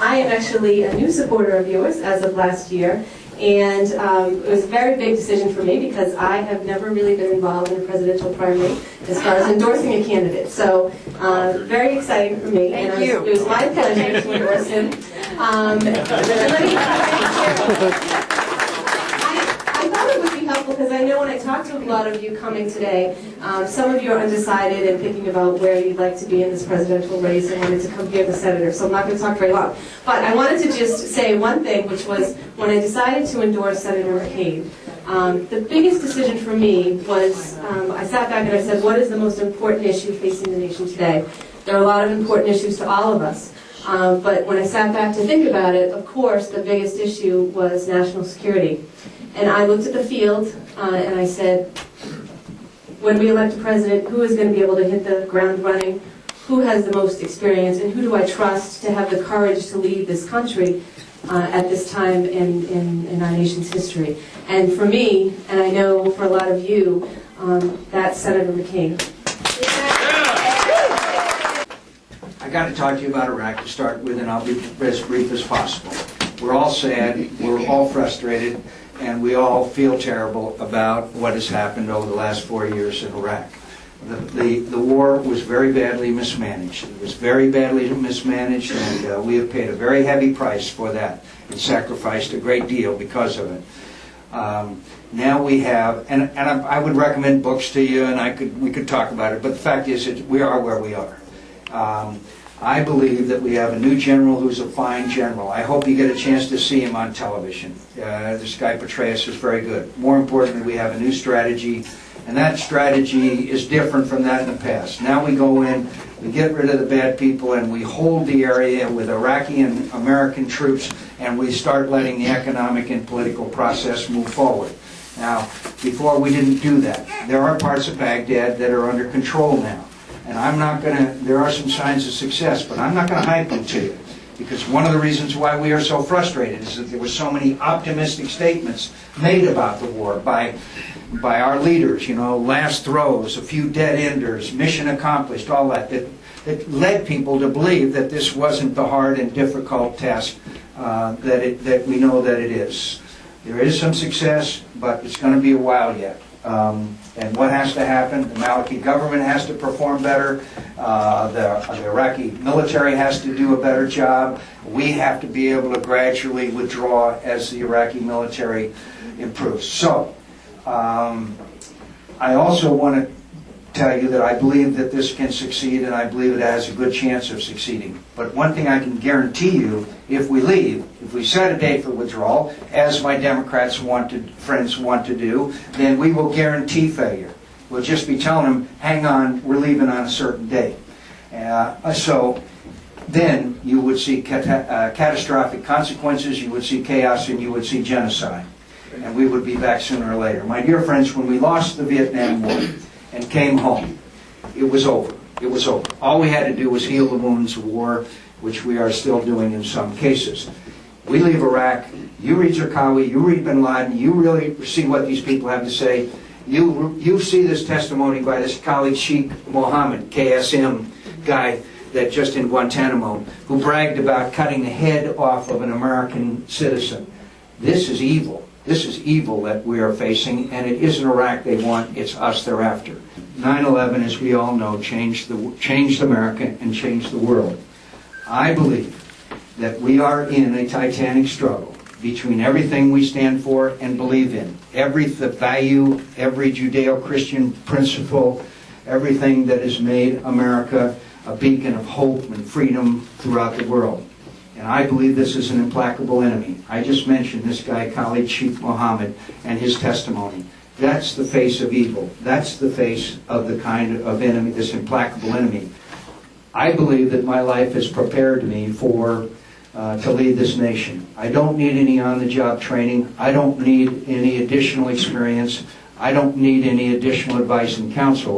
I am actually a new supporter of yours as of last year, and it was a very big decision for me because I have never really been involved in a presidential primary as far as endorsing a candidate. So very exciting for me, and it was my pleasure to endorse him. I thought it would be helpful because I know when I talked to a lot of you coming today, some of you are undecided and thinking about where you'd like to be in this presidential race and wanted to come here as a senator, so I'm not going to talk very long. But I wanted to just say one thing, which was when I decided to endorse Senator McCain, the biggest decision for me was I sat back and I said, what is the most important issue facing the nation today? There are a lot of important issues to all of us. But when I sat back to think about it, of course, the biggest issue was national security. And I looked at the field and I said, when we elect a president, who is going to be able to hit the ground running? Who has the most experience? And who do I trust to have the courage to lead this country at this time in our nation's history? And for me, and I know for a lot of you, that's Senator McCain. I got to talk to you about Iraq to start with, and I'll be as brief as possible. We're all sad, we're all frustrated, and we all feel terrible about what has happened over the last 4 years in Iraq. The war was very badly mismanaged. It was very badly mismanaged, and we have paid a very heavy price for that and sacrificed a great deal because of it. Now we have, and I would recommend books to you, and we could talk about it, but the fact is that we are where we are. I believe that we have a new general who's a fine general. I hope you get a chance to see him on television. This guy Petraeus is very good. More importantly, we have a new strategy, and that strategy is different from that in the past. Now we go in, we get rid of the bad people, and we hold the area with Iraqi and American troops, and we start letting the economic and political process move forward. Now, before we didn't do that. There are parts of Baghdad that are under control now. And I'm not going to, there are some signs of success, but I'm not going to hype them to you. Because one of the reasons why we are so frustrated is that there were so many optimistic statements made about the war by our leaders, you know, last throws, a few dead-enders, mission accomplished, all that led people to believe that this wasn't the hard and difficult task that we know that it is. There is some success, but it's going to be a while yet. And what has to happen? The Maliki government has to perform better. The Iraqi military has to do a better job. We have to be able to gradually withdraw as the Iraqi military improves. So, I also want to tell you that I believe that this can succeed, and I believe it has a good chance of succeeding. But one thing I can guarantee you, if we leave, if we set a date for withdrawal, as my Democrats friends want to do, then we will guarantee failure. We'll just be telling them, hang on, we're leaving on a certain date. So then you would see catastrophic consequences, you would see chaos, and you would see genocide. And we would be back sooner or later. My dear friends, when we lost the Vietnam War and came home, it was over. It was over. All we had to do was heal the wounds of war, which we are still doing in some cases. We leave Iraq, you read Zarqawi, you read bin Laden, you really see what these people have to say. You see this testimony by this Khalid Sheikh Mohammed, KSM guy that just in Guantanamo, who bragged about cutting the head off of an American citizen. This is evil. This is evil that we are facing, and it isn't Iraq they want, it's us they're after. 9/11, as we all know, changed America and changed the world. I believe that we are in a titanic struggle between everything we stand for and believe in. Every value, every Judeo-Christian principle, everything that has made America a beacon of hope and freedom throughout the world. And I believe this is an implacable enemy. I just mentioned this guy, Khalid Sheikh Mohammed, and his testimony. That's the face of evil. That's the face of the kind of enemy, this implacable enemy. I believe that my life has prepared me to lead this nation. I don't need any on-the-job training. I don't need any additional experience. I don't need any additional advice and counsel.